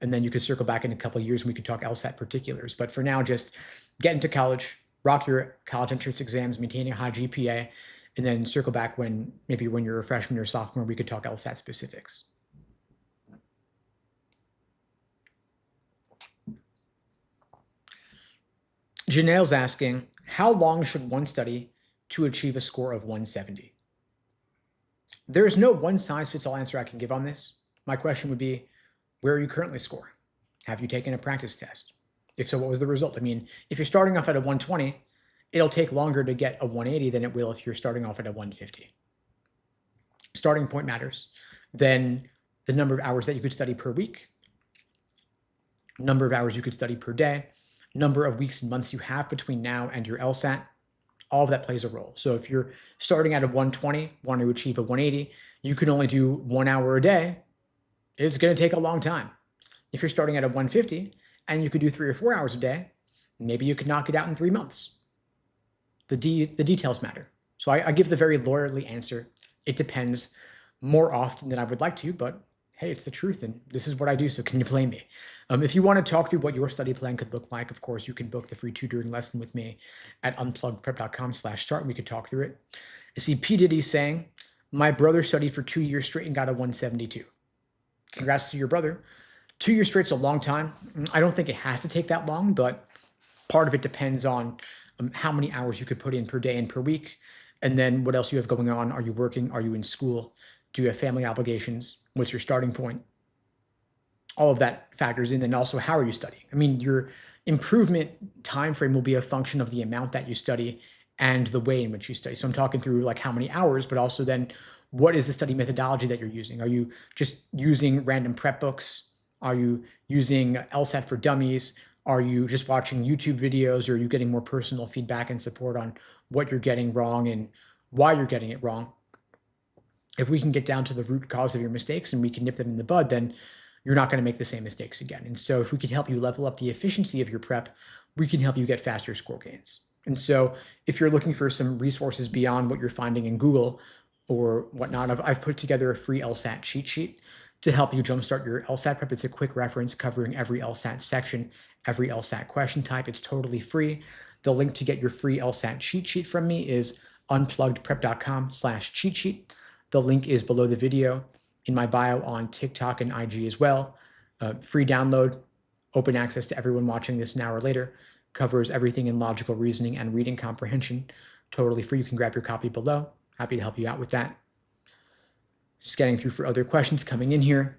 And then you could circle back in a couple of years and we could talk LSAT particulars. But for now, just get into college, rock your college entrance exams, maintain a high GPA, and then circle back when you're a freshman or sophomore, we could talk LSAT specifics. Janelle's asking, how long should one study to achieve a score of 170? There is no one-size-fits-all answer I can give on this. My question would be, where are you currently scoring? Have you taken a practice test? If so, what was the result? I mean, if you're starting off at a 120, it'll take longer to get a 180 than it will if you're starting off at a 150. Starting point matters. Then the number of hours that you could study per week, number of hours you could study per day, number of weeks and months you have between now and your LSAT, all of that plays a role. So if you're starting at a 120, want to achieve a 180, you can only do 1 hour a day. It's going to take a long time. If you're starting at a 150 and you could do 3 or 4 hours a day, maybe you could knock it out in 3 months. The details matter. So I give the very lawyerly answer. It depends more often than I would like to, but hey, it's the truth and this is what I do, so can you blame me? If you want to talk through what your study plan could look like, of course, you can book the free tutoring lesson with me at unpluggedprep.com/start. We could talk through it. I see P. Diddy saying, my brother studied for 2 years straight and got a 172. Congrats to your brother. 2 years straight's a long time. I don't think it has to take that long, but part of it depends on how many hours you could put in per day and per week. And then what else you have going on. Are you working? Are you in school? Do you have family obligations? What's your starting point? All of that factors in. And also, how are you studying? I mean, your improvement time frame will be a function of the amount that you study and the way in which you study. So I'm talking through like how many hours, but also then what is the study methodology that you're using? Are you just using random prep books? Are you using LSAT for Dummies? Are you just watching YouTube videos, or are you getting more personal feedback and support on what you're getting wrong and why you're getting it wrong? If we can get down to the root cause of your mistakes and we can nip them in the bud, then you're not going to make the same mistakes again. And so if we can help you level up the efficiency of your prep, we can help you get faster score gains. And so if you're looking for some resources beyond what you're finding in Google or whatnot, I've put together a free LSAT cheat sheet to help you jumpstart your LSAT prep. It's a quick reference covering every LSAT section, every LSAT question type. It's totally free. The link to get your free LSAT cheat sheet from me is unpluggedprep.com/cheat sheet. The link is below the video in my bio on TikTok and IG as well. Free download, open access to everyone watching this now or later, covers everything in logical reasoning and reading comprehension. Totally free. You can grab your copy below. Happy to help you out with that. Scanning through for other questions coming in here.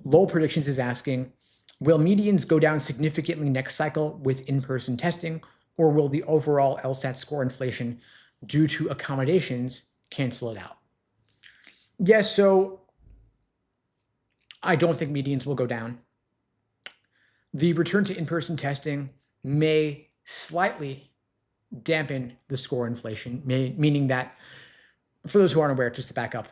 Lowell Predictions is asking, will medians go down significantly next cycle with in-person testing, or will the overall LSAT score inflation due to accommodations cancel it out? Yes, so I don't think medians will go down. The return to in-person testing may slightly dampen the score inflation, meaning that, for those who aren't aware, just to back up,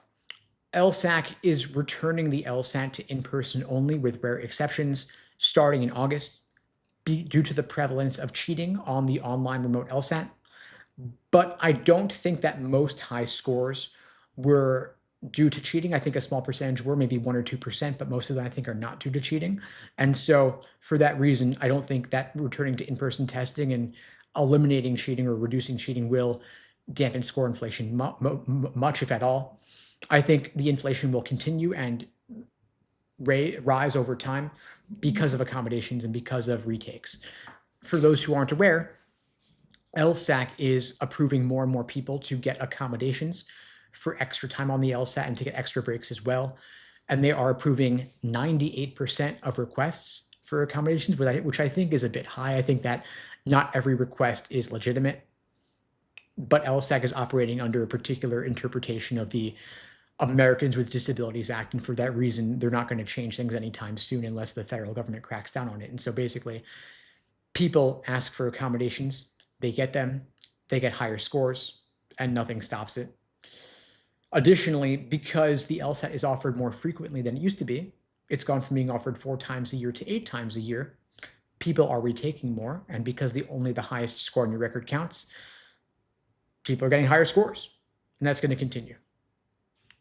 LSAC is returning the LSAT to in-person only with rare exceptions starting in August due to the prevalence of cheating on the online remote LSAT. But I don't think that most high scores were due to cheating. I think a small percentage were, maybe 1 or 2%, but most of them I think are not due to cheating. And so for that reason, I don't think that returning to in-person testing and eliminating cheating or reducing cheating will dampen score inflation much, if at all. I think the inflation will continue and rise over time because of accommodations and because of retakes. For those who aren't aware, LSAC is approving more and more people to get accommodations for extra time on the LSAT and to get extra breaks as well. And they are approving 98% of requests for accommodations, which I think is a bit high. I think that not every request is legitimate, but LSAC is operating under a particular interpretation of the Americans with Disabilities Act, and for that reason, they're not going to change things anytime soon unless the federal government cracks down on it. And so basically, people ask for accommodations, they get them, they get higher scores, and nothing stops it. Additionally, because the LSAT is offered more frequently than it used to be, it's gone from being offered 4 times a year to 8 times a year. People are retaking more, and because only the highest score on your record counts, people are getting higher scores, and that's going to continue.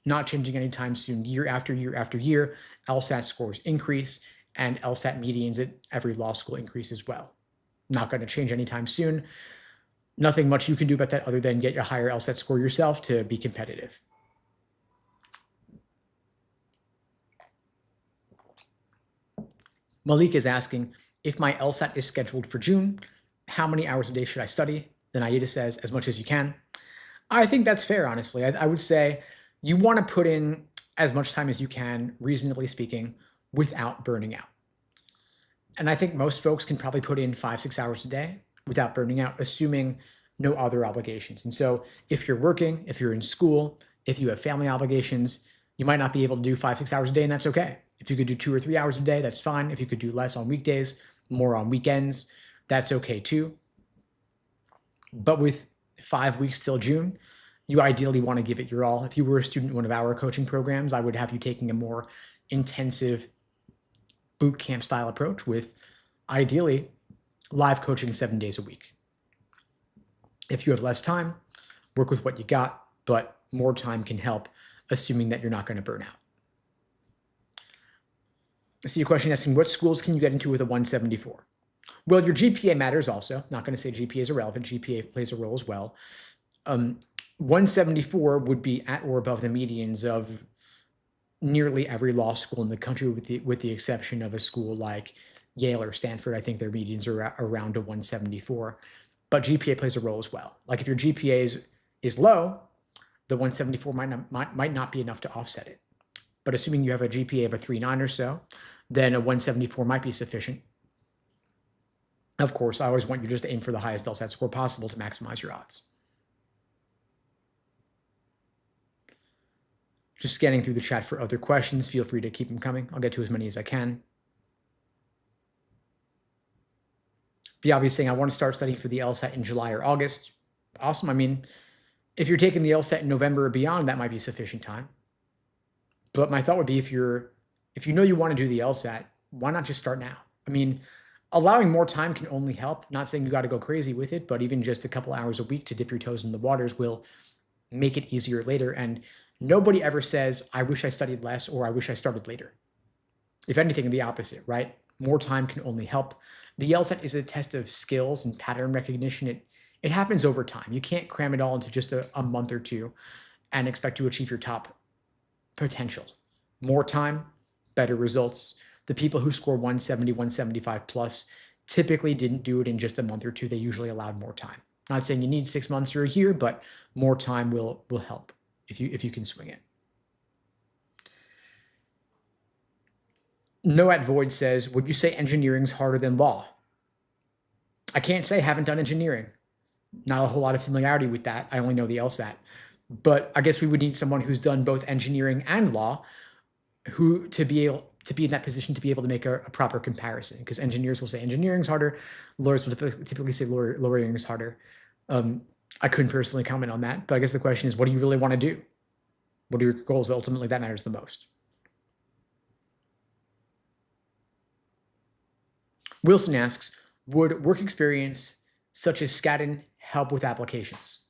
Not changing anytime soon. Year after year after year, LSAT scores increase, and LSAT medians at every law school increase as well. Not going to change anytime soon. Nothing much you can do about that other than get a higher LSAT score yourself to be competitive. Malik is asking, if my LSAT is scheduled for June, how many hours a day should I study? Then Aida says, as much as you can. I think that's fair, honestly. I would say you want to put in as much time as you can, reasonably speaking, without burning out. And I think most folks can probably put in 5-6 hours a day without burning out, assuming no other obligations. And so if you're working, if you're in school, if you have family obligations, you might not be able to do 5-6 hours a day, and that's okay. If you could do 2 or 3 hours a day, that's fine. If you could do less on weekdays, more on weekends, that's okay too. But with 5 weeks till June, you ideally want to give it your all. If you were a student in one of our coaching programs, I would have you taking a more intensive boot camp style approach with ideally live coaching 7 days a week. If you have less time, work with what you got, but more time can help, assuming that you're not going to burn out. I see a question asking, what schools can you get into with a 174? Well, your GPA matters also. Not going to say GPA is irrelevant. GPA plays a role as well. 174 would be at or above the medians of nearly every law school in the country, with the exception of a school like Yale or Stanford. I think their medians are around a 174. But GPA plays a role as well. Like if your GPA is low, the 174 might not be enough to offset it. But assuming you have a GPA of a 3.9 or so, then a 174 might be sufficient. Of course, I always want you just to aim for the highest LSAT score possible to maximize your odds. Just scanning through the chat for other questions. Feel free to keep them coming. I'll get to as many as I can. The obvious saying, I want to start studying for the LSAT in July or August. Awesome. I mean, if you're taking the LSAT in November or beyond, that might be sufficient time. But my thought would be if you know you want to do the LSAT, why not just start now? I mean, allowing more time can only help. Not saying you got to go crazy with it, but even just a couple hours a week to dip your toes in the waters will make it easier later. And nobody ever says, I wish I studied less or I wish I started later. If anything, the opposite, right? More time can only help. The LSAT is a test of skills and pattern recognition. It happens over time. You can't cram it all into just a month or two and expect to achieve your top potential. More time, better results. The people who score 170, 175 plus typically didn't do it in just a month or two. They usually allowed more time. Not saying you need 6 months or a year, but more time will help if you can swing it. No at Void says, would you say engineering's harder than law? I can't say. I haven't done engineering. Not a whole lot of familiarity with that. I only know the LSAT. But I guess we would need someone who's done both engineering and law to be in that position to be able to make a proper comparison, because engineers will say engineering's harder. Lawyers will typically say lawyering is harder. I couldn't personally comment on that, but I guess the question is, what do you really want to do? What are your goals? Ultimately, that matters the most. Wilson asks, would work experience such as Skadden help with applications?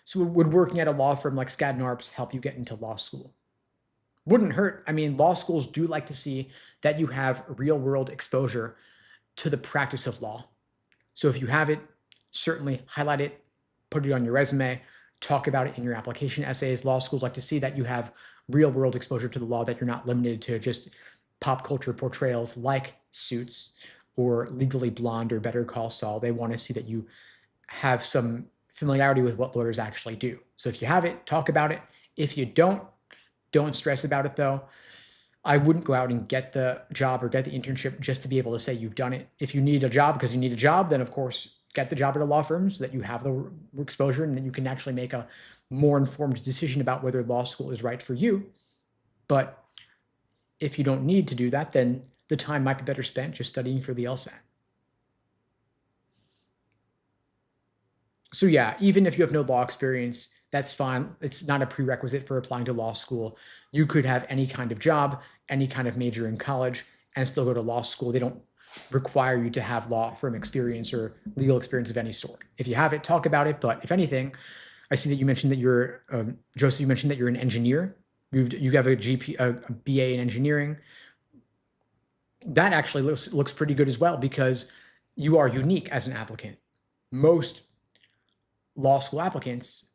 So would working at a law firm like Skadden Arps help you get into law school? Wouldn't hurt. I mean, law schools do like to see that you have real world exposure to the practice of law. So if you have it, certainly highlight it, put it on your resume, talk about it in your application essays. Law schools like to see that you have real world exposure to the law, that you're not limited to just pop culture portrayals like Suits or Legally Blonde or Better Call Saul. They want to see that you have some familiarity with what lawyers actually do. So if you have it, talk about it. If you don't stress about it though. I wouldn't go out and get the job or get the internship just to be able to say you've done it. If you need a job because you need a job, then of course get the job at a law firm so that you have the exposure and then you can actually make a more informed decision about whether law school is right for you. But if you don't need to do that, then the time might be better spent just studying for the LSAT. So yeah, even if you have no law experience, that's fine. It's not a prerequisite for applying to law school. You could have any kind of job, any kind of major in college, and still go to law school. They don't require you to have law firm experience or legal experience of any sort. If you have it, talk about it. But if anything, I see that you mentioned that you're, Joseph, you mentioned that you're an engineer. You have a BA in engineering. That actually looks pretty good as well, because you are unique as an applicant. Most law school applicants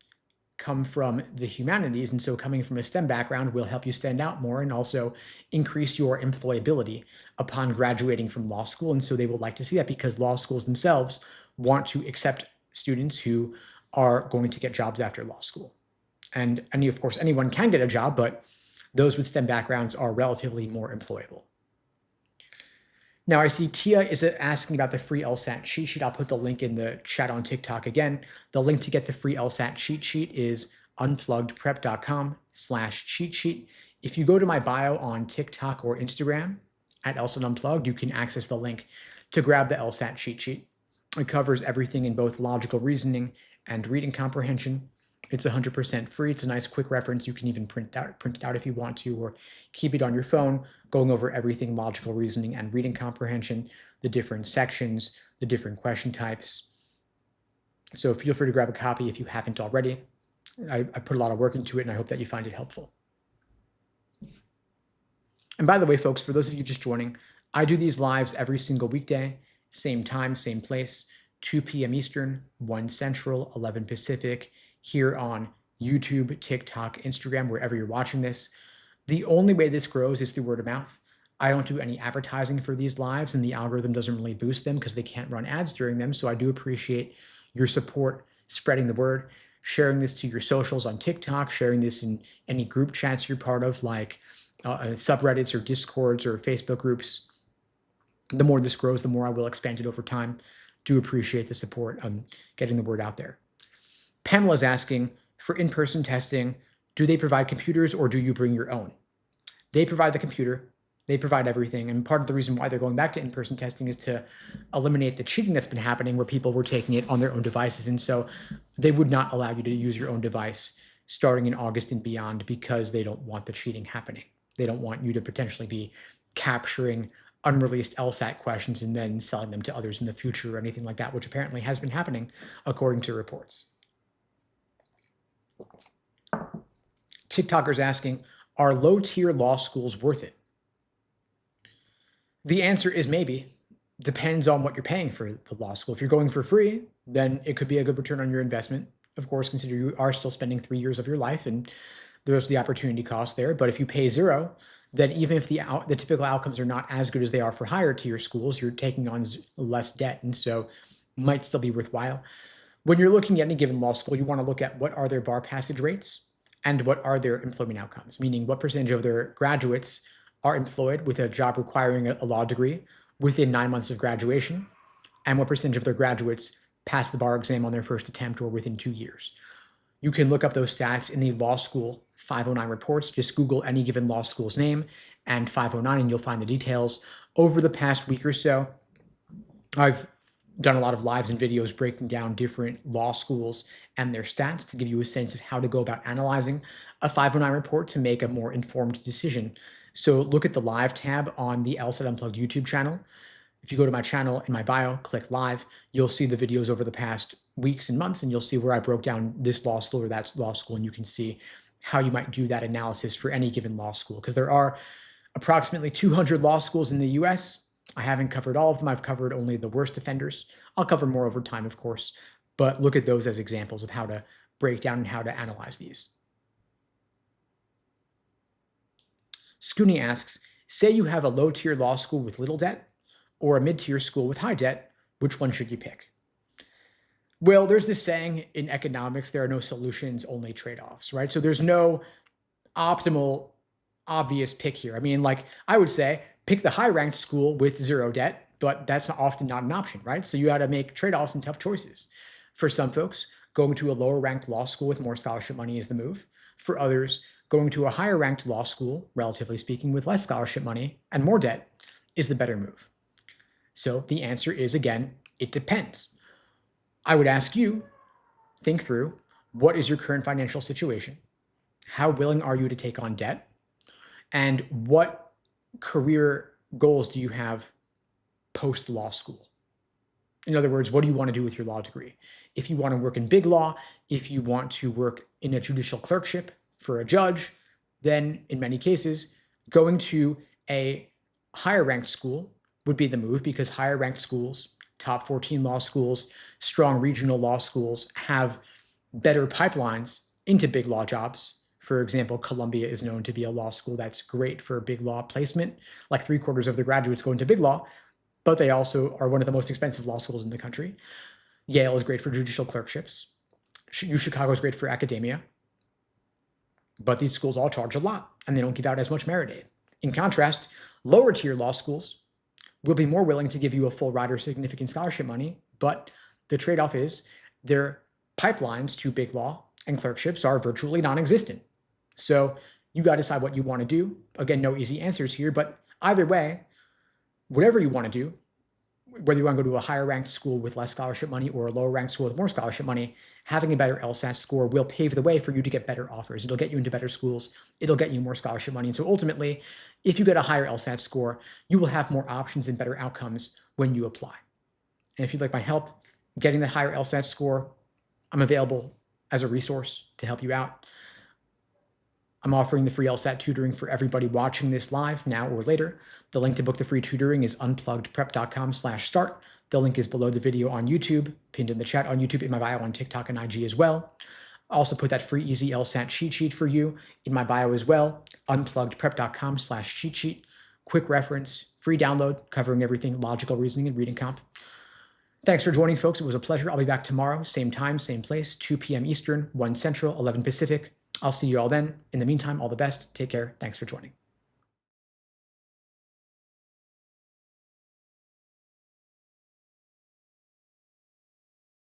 come from the humanities, and so coming from a STEM background will help you stand out more and also increase your employability upon graduating from law school. And so they will like to see that, because law schools themselves want to accept students who are going to get jobs after law school. And of course, anyone can get a job, but those with STEM backgrounds are relatively more employable. Now I see Tia is asking about the free LSAT cheat sheet. I'll put the link in the chat on TikTok again. The link to get the free LSAT cheat sheet is unpluggedprep.com/cheat sheet. If you go to my bio on TikTok or Instagram at LSAT Unplugged, you can access the link to grab the LSAT cheat sheet. It covers everything in both logical reasoning and reading comprehension. It's 100% free. It's a nice quick reference. You can even print it out if you want to, or keep it on your phone, going over everything logical reasoning and reading comprehension, the different sections, the different question types. So feel free to grab a copy if you haven't already. I put a lot of work into it, and I hope that you find it helpful. And by the way, folks, for those of you just joining, I do these lives every single weekday, same time, same place, 2 p.m. Eastern, 1 Central, 11 Pacific, here on YouTube, TikTok, Instagram, wherever you're watching this. The only way this grows is through word of mouth. I don't do any advertising for these lives, and the algorithm doesn't really boost them because they can't run ads during them. So I do appreciate your support, spreading the word, sharing this to your socials on TikTok, sharing this in any group chats you're part of, like subreddits or Discords or Facebook groups. The more this grows, the more I will expand it over time. Do appreciate the support on getting the word out there. Pamela's asking, for in-person testing, do they provide computers or do you bring your own? They provide the computer. They provide everything. And part of the reason why they're going back to in-person testing is to eliminate the cheating that's been happening where people were taking it on their own devices. And so they would not allow you to use your own device starting in August and beyond because they don't want the cheating happening. They don't want you to potentially be capturing unreleased LSAT questions and then selling them to others in the future or anything like that, which apparently has been happening according to reports. TikTokers asking, are low-tier law schools worth it? The answer is maybe. Depends on what you're paying for the law school. If you're going for free, then it could be a good return on your investment. Of course, consider you are still spending 3 years of your life and there's the opportunity cost there. But if you pay zero, then even if the typical outcomes are not as good as they are for higher tier schools, you're taking on less debt. And so might still be worthwhile. When you're looking at any given law school, you want to look at what are their bar passage rates and what are their employment outcomes, meaning what percentage of their graduates are employed with a job requiring a law degree within 9 months of graduation, and what percentage of their graduates pass the bar exam on their first attempt or within 2 years. You can look up those stats in the law school 509 reports. Just Google any given law school's name and 509 and you'll find the details. Over the past week or so, I've done a lot of lives and videos breaking down different law schools and their stats to give you a sense of how to go about analyzing a 509 report to make a more informed decision. So look at the live tab on the LSAT Unplugged YouTube channel. If you go to my channel in my bio, click live, you'll see the videos over the past weeks and months, and you'll see where I broke down this law school or that law school, and you can see how you might do that analysis for any given law school. Because there are approximately 200 law schools in the US. I haven't covered all of them. I've covered only the worst offenders. I'll cover more over time, of course, but look at those as examples of how to break down and how to analyze these. Scooney asks, say you have a low-tier law school with little debt or a mid-tier school with high debt, which one should you pick? Well, there's this saying in economics, there are no solutions, only trade-offs, right? So there's no optimal, obvious pick here. I mean, like I would say, pick the high-ranked school with zero debt, but that's often not an option, right? So you got to make trade-offs and tough choices. For some folks, going to a lower-ranked law school with more scholarship money is the move. For others, going to a higher-ranked law school, relatively speaking, with less scholarship money and more debt is the better move. So the answer is, again, it depends. I would ask you, think through, what is your current financial situation? How willing are you to take on debt? And what career goals do you have post-law school? In other words, what do you want to do with your law degree? If you want to work in big law, if you want to work in a judicial clerkship for a judge, then in many cases, going to a higher ranked school would be the move because higher ranked schools, top 14 law schools, strong regional law schools have better pipelines into big law jobs. For example, Columbia is known to be a law school that's great for big law placement. Like 3/4 of the graduates go into big law, but they also are one of the most expensive law schools in the country. Yale is great for judicial clerkships. Chicago is great for academia. But these schools all charge a lot, and they don't give out as much merit aid. In contrast, lower tier law schools will be more willing to give you a full ride or significant scholarship money, but the trade-off is their pipelines to big law and clerkships are virtually non-existent. So you got to decide what you want to do. Again, no easy answers here, but either way, whatever you want to do, whether you want to go to a higher ranked school with less scholarship money or a lower ranked school with more scholarship money, having a better LSAT score will pave the way for you to get better offers. It'll get you into better schools. It'll get you more scholarship money. And so ultimately, if you get a higher LSAT score, you will have more options and better outcomes when you apply. And if you'd like my help getting that higher LSAT score, I'm available as a resource to help you out. I'm offering the free LSAT tutoring for everybody watching this live now or later. The link to book the free tutoring is unpluggedprep.com/start. The link is below the video on YouTube, pinned in the chat on YouTube, in my bio on TikTok and IG as well. I'll also put that free easy LSAT cheat sheet for you in my bio as well, unpluggedprep.com/cheat sheet. Quick reference, free download covering everything logical reasoning and reading comp. Thanks for joining, folks. It was a pleasure. I'll be back tomorrow, same time, same place, 2 p.m. Eastern, 1 Central, 11 Pacific. I'll see you all then. In the meantime, all the best. Take care. Thanks for joining.